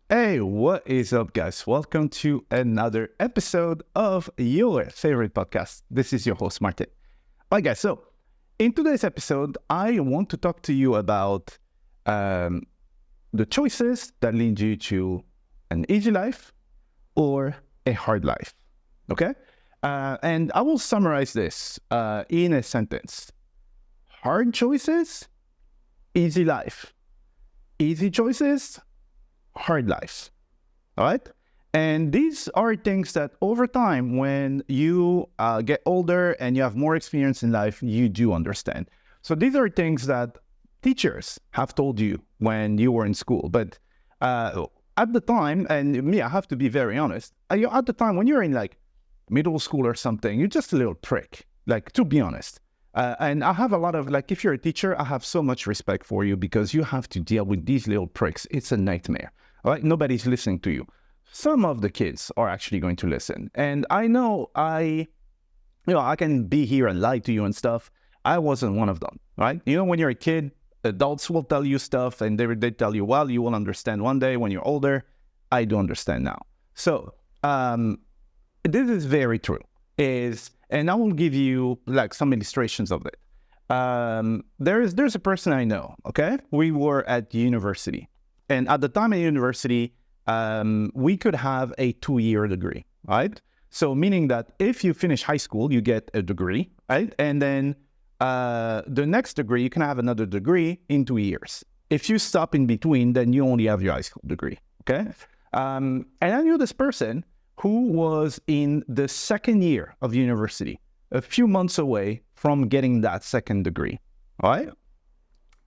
Hey, what is up, guys? Welcome to another episode of your favorite podcast. This is your host, Martin. All right, guys. So, in today's episode, I want to talk to you about um, the choices that lead you to an easy life or a hard life. Okay? And I will summarize this in a sentence: hard choices, easy life. Easy choices, hard life. All right. And these are things that over time, when you get older and you have more experience in life, you do understand. So these are things that teachers have told you when you were in school. But at the time, and me, I have to be very honest, at the time when you're in like middle school or something, you're just a little prick, like, to be honest. And I have a lot of, like, if you're a teacher, I have so much respect for you because you have to deal with these little pricks. It's a nightmare. All right, nobody's listening to you. Some of the kids are actually going to listen. And I know I can be here and lie to you and stuff. I wasn't one of them, right? When you're a kid, adults will tell you stuff and they tell you, well, you will understand one day when you're older. I do understand now. So this is very true. And I will give you like some illustrations of it. There's a person I know, okay? We were at university. And at the time at university, we could have a 2-year degree, right? So meaning that if you finish high school, you get a degree, right? And then the next degree, you can have another degree in 2 years. If you stop in between, then you only have your high school degree, okay? And I knew this person who was in the second year of university, a few months away from getting that second degree, all right?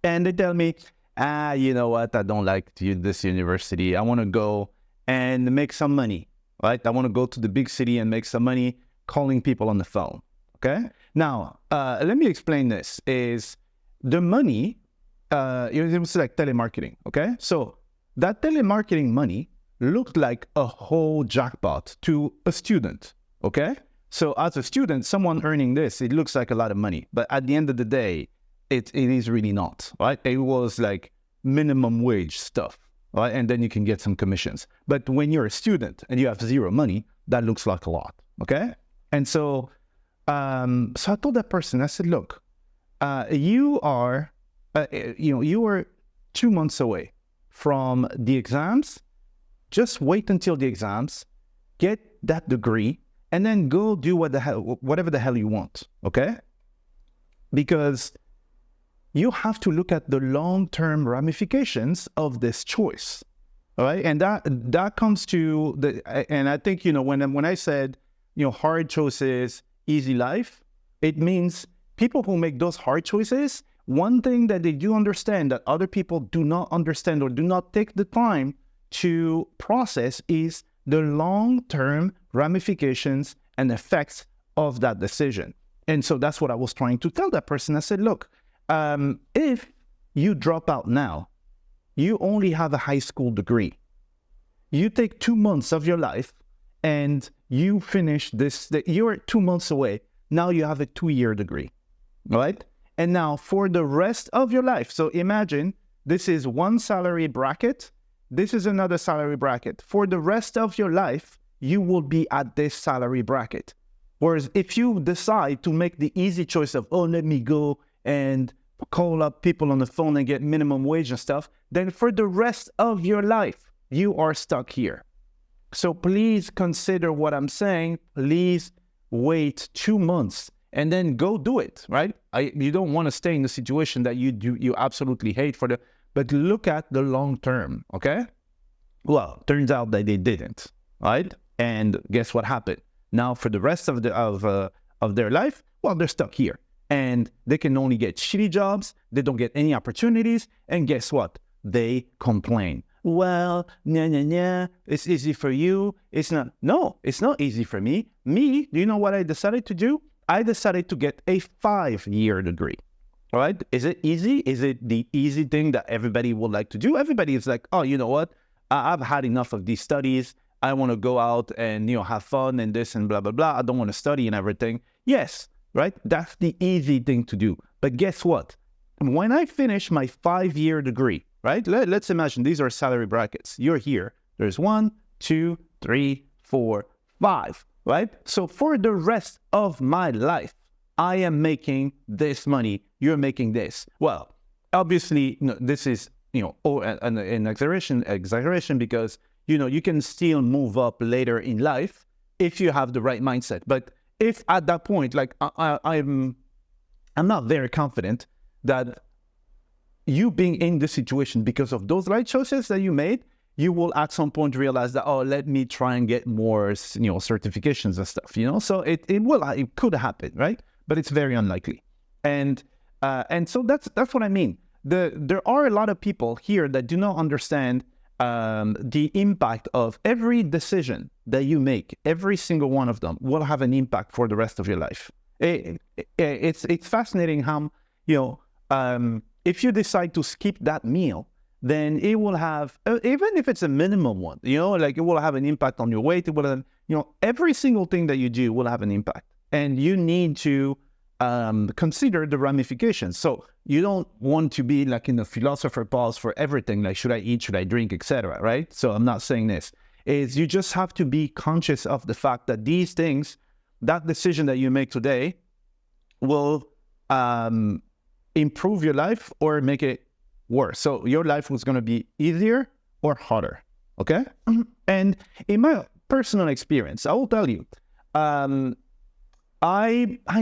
And they tell me, you know what? I don't like this university. I want to go and make some money, right? I want to go to the big city and make some money calling people on the phone, okay? Now, let me explain this. Is the money, it was like telemarketing, okay? So that telemarketing money looked like a whole jackpot to a student, okay? So as a student, someone earning this, it looks like a lot of money. But at the end of the day, it is really not, right? It was like minimum wage stuff, right? And then you can get some commissions. But when you're a student and you have zero money, that looks like a lot, okay? And so I told that person, I said, look, you are 2 months away from the exams. Just wait until the exams, get that degree, and then go do whatever the hell you want, okay? Because you have to look at the long-term ramifications of this choice, all right? And that comes to and I think, when I said, hard choices, easy life, it means people who make those hard choices, one thing that they do understand that other people do not understand or do not take the time to process is the long-term ramifications and effects of that decision. And so that's what I was trying to tell that person. I said, look, if you drop out now, you only have a high school degree. You take 2 months of your life and you finish this, you're 2 months away. Now you have a 2-year degree, right? And now for the rest of your life, so imagine this is one salary bracket. This is another salary bracket. For the rest of your life, you will be at this salary bracket. Whereas if you decide to make the easy choice of, let me go and call up people on the phone and get minimum wage and stuff, then for the rest of your life, you are stuck here. So please consider what I'm saying. Please wait 2 months and then go do it, right? You don't want to stay in the situation that you absolutely hate but look at the long term, okay? Well, turns out that they didn't, right? And guess what happened? Now, for the rest of their life, well, they're stuck here. And they can only get shitty jobs. They don't get any opportunities. And guess what? They complain. Well, it's easy for you. It's not. No, it's not easy for me. Do you know what I decided to do? I decided to get a 5-year degree. All right. Is it easy? Is it the easy thing that everybody would like to do? Everybody is like, oh, you know what? I've had enough of these studies. I want to go out and, have fun and this and blah, blah, blah. I don't want to study and everything. Yes. Right. That's the easy thing to do. But guess what? When I finish my 5-year degree, right? Let's imagine these are salary brackets. You're here, There's 1, 2, 3, 4, 5, right? So for the rest of my life, I am making this money. You're making this. Well, obviously, this is, an exaggeration because, you can still move up later in life if you have the right mindset. But if at that point, like I'm not very confident that you being in this situation because of those right choices that you made, you will at some point realize that, oh, let me try and get more, certifications and stuff, So it could happen, right? But it's very unlikely. And so that's what I mean. There are a lot of people here that do not understand the impact of every decision that you make. Every single one of them will have an impact for the rest of your life. It's fascinating how, if you decide to skip that meal, then it will have, even if it's a minimum one, like it will have an impact on your weight. It will have, every single thing that you do will have an impact. And you need to consider the ramifications. So you don't want to be like in a philosopher pause for everything, like should I eat, should I drink, etc. Right? So I'm not saying this. Is you just have to be conscious of the fact that these things, that decision that you make today will improve your life or make it worse. So your life was going to be easier or harder. Okay? And in my personal experience, I will tell you, I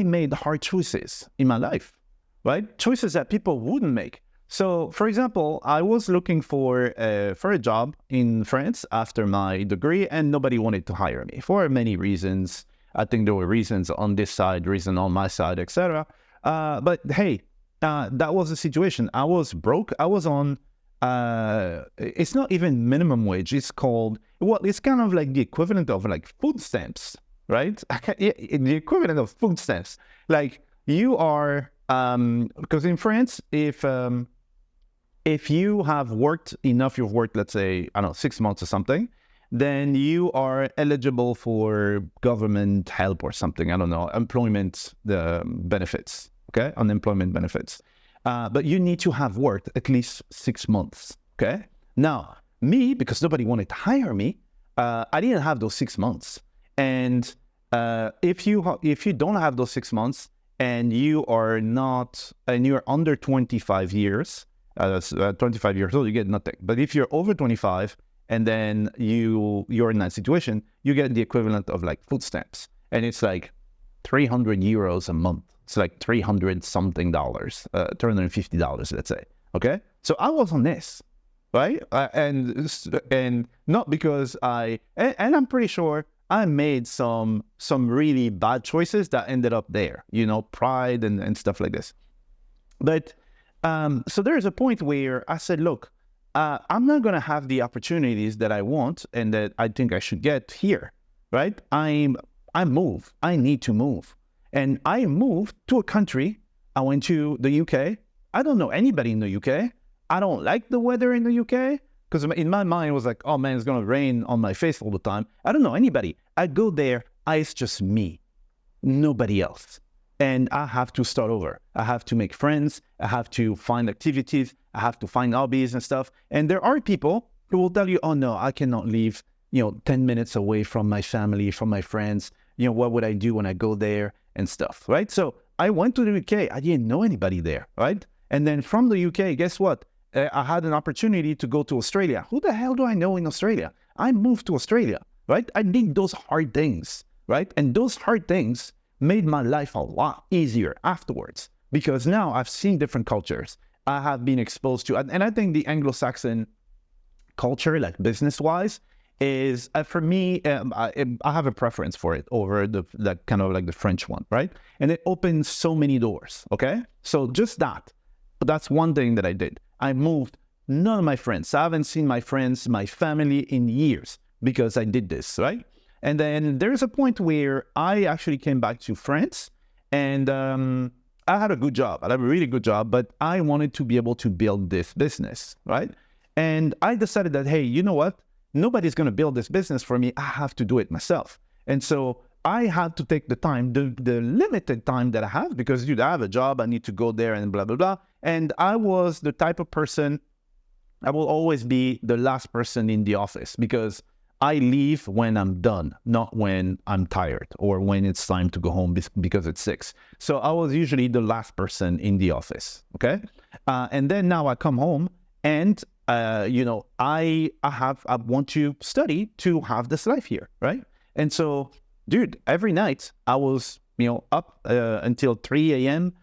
made hard choices in my life, right? Choices that people wouldn't make. So, for example, I was looking for a job in France after my degree, and nobody wanted to hire me for many reasons. I think there were reasons on this side, reason on my side, etc. But hey, that was the situation. I was broke. I was on, it's not even minimum wage. It's called, it's kind of like the equivalent of like food stamps, right? The equivalent of food stamps. Like you are, because in France, if you have worked enough, you've worked, let's say, 6 months or something, then you are eligible for government help or something. I don't know, employment benefits, okay? Unemployment benefits. But you need to have worked at least 6 months, okay? Now, me, because nobody wanted to hire me, I didn't have those 6 months. And if you don't have those 6 months and you're under 25 years, 25 years old, you get nothing. But if you're over 25 and then you're in that situation, you get the equivalent of like food stamps. And it's like 300 euros a month. It's like $300 something, $350, let's say. Okay. So I was on this, right? And not because and I'm pretty sure I made some really bad choices that ended up there, pride and stuff like this. But so there's a point where I said, look, I'm not going to have the opportunities that I want and that I think I should get here, right? I move. I need to move. And I moved to a country. I went to the UK. I don't know anybody in the UK. I don't like the weather in the UK because in my mind it was like, oh man, it's going to rain on my face all the time. I don't know anybody. I go there. It's just me, nobody else. And I have to start over. I have to make friends. I have to find activities. I have to find hobbies and stuff. And there are people who will tell you, oh no, I cannot leave, 10 minutes away from my family, from my friends. What would I do when I go there and stuff, right? So I went to the UK. I didn't know anybody there, right? And then from the UK, guess what? I had an opportunity to go to Australia. Who the hell do I know in Australia? I moved to Australia, right? I did those hard things, right? And those hard things made my life a lot easier afterwards because now I've seen different cultures. I have been exposed to, and I think the Anglo-Saxon culture, like business-wise, is for me, I have a preference for it over the kind of like the French one, right? And it opens so many doors, okay? So just that. But that's one thing that I did. I moved. None of my friends. I haven't seen my friends, my family in years because I did this, right? And then there's a point where I actually came back to France and I had a good job. I had a really good job, but I wanted to be able to build this business, right? And I decided that, hey, you know what? Nobody's going to build this business for me. I have to do it myself. And so I had to take the time, the limited time that I have, because I have a job, I need to go there and blah, blah, blah. And I was the type of person I will always be the last person in the office because I leave when I'm done, not when I'm tired or when it's time to go home because it's 6. So I was usually the last person in the office, okay? And then now I come home and, I want to study to have this life here, right? And so, dude, every night I was, up until 3 a.m.,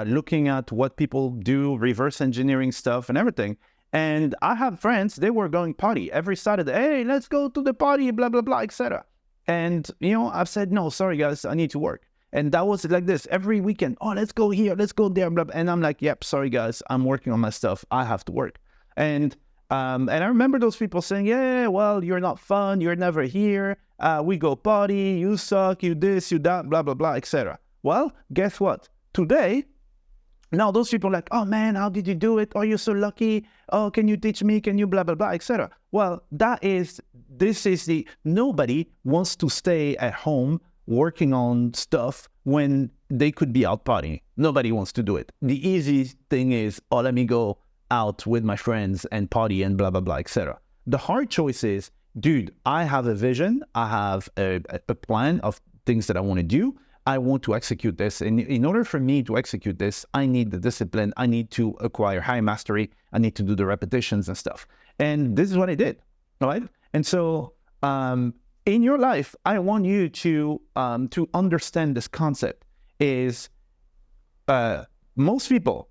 looking at what people do, reverse engineering stuff and everything. And I have friends, they were going party every Saturday. Hey, let's go to the party, blah, blah, blah, etc. And, I've said, no, sorry, guys, I need to work. And that was like this every weekend. Oh, let's go here, let's go there, blah, blah. And I'm like, yep, sorry, guys, I'm working on my stuff. I have to work. And I remember those people saying, yeah, well, you're not fun. You're never here. We go party. You suck. You this, you that, blah, blah, blah, etc. Well, guess what? Today, now those people are like, oh man, how did you do it? Oh, you're so lucky. Oh, can you teach me? Can you blah, blah, blah, etc. Well, nobody wants to stay at home working on stuff when they could be out partying. Nobody wants to do it. The easy thing is, oh, let me go out with my friends and party and blah, blah, blah, etc. The hard choice is, dude, I have a vision. I have a plan of things that I want to do. I want to execute this. And in order for me to execute this, I need the discipline. I need to acquire high mastery. I need to do the repetitions and stuff. And this is what I did, all right? And so in your life, I want you to understand this concept is most people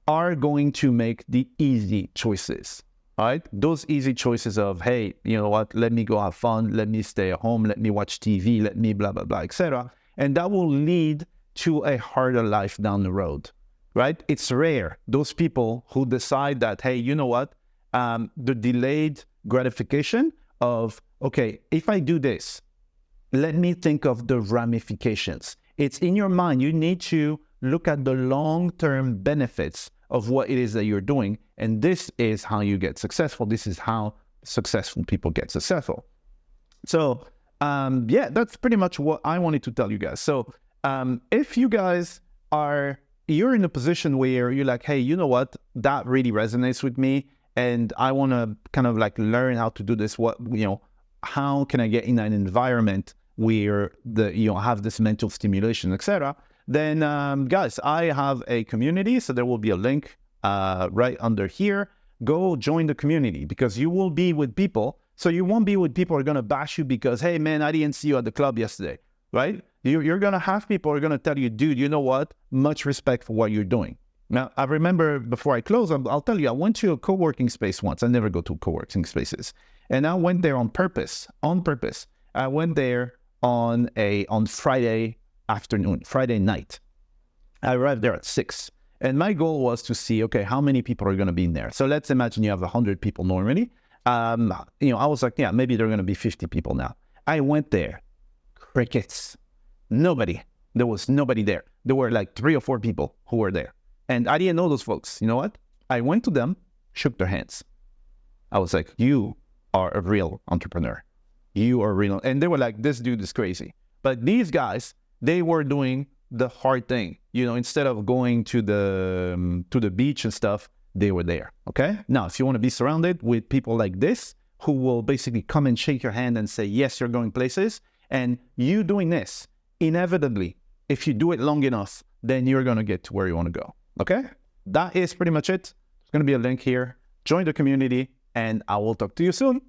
are going to make the easy choices, right? Those easy choices of, hey, you know what? Let me go have fun. Let me stay at home. Let me watch TV. Let me blah, blah, blah, etc. And that will lead to a harder life down the road, right? It's rare, those people who decide that, hey, you know what? The delayed gratification of, okay, if I do this, let me think of the ramifications. It's in your mind. You need to look at the long-term benefits of what it is that you're doing. And this is how you get successful. This is how successful people get successful. So, that's pretty much what I wanted to tell you guys. So if you guys you're in a position where you're like, hey, you know what, that really resonates with me and I want to kind of like learn how to do this, how can I get in an environment where have this mental stimulation, etc. Then guys, I have a community, so there will be a link right under here. Go join the community because you will be with people. So you won't be with people who are going to bash you because, hey, man, I didn't see you at the club yesterday, right? You're going to have people who are going to tell you, dude, you know what? Much respect for what you're doing. Now, I remember before I close, I'll tell you, I went to a co-working space once. I never go to co-working spaces. And I went there on purpose. I went there on Friday afternoon, Friday night. I arrived there at 6. And my goal was to see, okay, how many people are going to be in there? So let's imagine you have 100 people normally. I was like, yeah, maybe there are going to be 50 people now. I went there, crickets, nobody. There was nobody there. There were like 3 or 4 people who were there. And I didn't know those folks. You know what? I went to them, shook their hands. I was like, you are a real entrepreneur. You are real. And they were like, this dude is crazy. But these guys, they were doing the hard thing. Instead of going to the beach and stuff, they were there, okay? Now, if you want to be surrounded with people like this, who will basically come and shake your hand and say, yes, you're going places, and you doing this, inevitably, if you do it long enough, then you're going to get to where you want to go, okay? That is pretty much it. There's going to be a link here. Join the community, and I will talk to you soon.